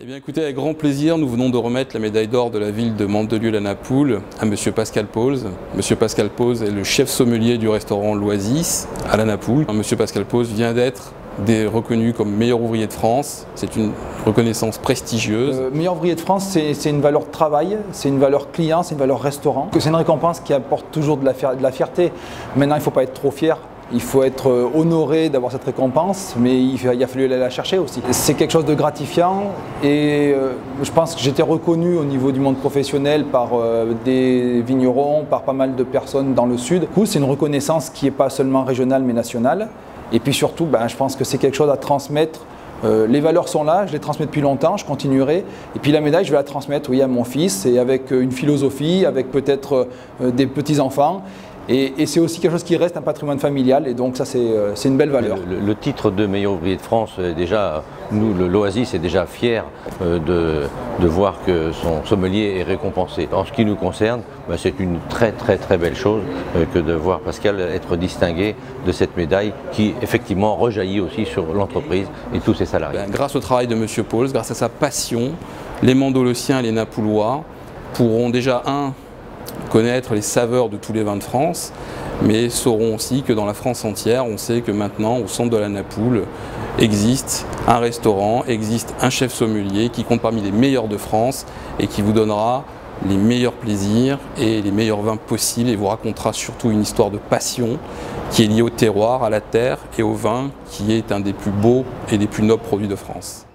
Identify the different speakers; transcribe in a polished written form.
Speaker 1: Eh bien écoutez, avec grand plaisir, nous venons de remettre la médaille d'or de la ville de Mandelieu-la-Napoule à M. Pascal Pauls. M. Pascal Pauls est le chef sommelier du restaurant L'Oasis à la Napoule. M. Pascal Pauls vient d'être reconnu comme meilleur ouvrier de France. C'est une reconnaissance prestigieuse.
Speaker 2: Meilleur ouvrier de France, c'est une valeur de travail, c'est une valeur client, c'est une valeur restaurant. C'est une récompense qui apporte toujours de la fierté. Maintenant, il ne faut pas être trop fier. Il faut être honoré d'avoir cette récompense, mais il a fallu aller la chercher aussi. C'est quelque chose de gratifiant et je pense que j'étais reconnu au niveau du monde professionnel par des vignerons, par pas mal de personnes dans le sud. Du coup, c'est une reconnaissance qui n'est pas seulement régionale mais nationale. Et puis surtout, je pense que c'est quelque chose à transmettre. Les valeurs sont là, je les transmets depuis longtemps, je continuerai. Et puis la médaille, je vais la transmettre à mon fils, et avec une philosophie, avec peut-être des petits-enfants. Et c'est aussi quelque chose qui reste un patrimoine familial, et donc ça c'est une belle valeur.
Speaker 3: Le titre de meilleur ouvrier de France, déjà, nous, l'Oasis est déjà fier de voir que son sommelier est récompensé. En ce qui nous concerne, c'est une très belle chose que de voir Pascal être distingué de cette médaille qui effectivement rejaillit aussi sur l'entreprise et tous ses salariés.
Speaker 1: Grâce au travail de M. Pauls, grâce à sa passion, les Mandolociens et les Napoulois pourront déjà connaître les saveurs de tous les vins de France, mais sauront aussi que dans la France entière, on sait que maintenant, au centre de la Napoule, existe un restaurant, existe un chef sommelier qui compte parmi les meilleurs de France et qui vous donnera les meilleurs plaisirs et les meilleurs vins possibles et vous racontera surtout une histoire de passion qui est liée au terroir, à la terre et au vin qui est un des plus beaux et des plus nobles produits de France.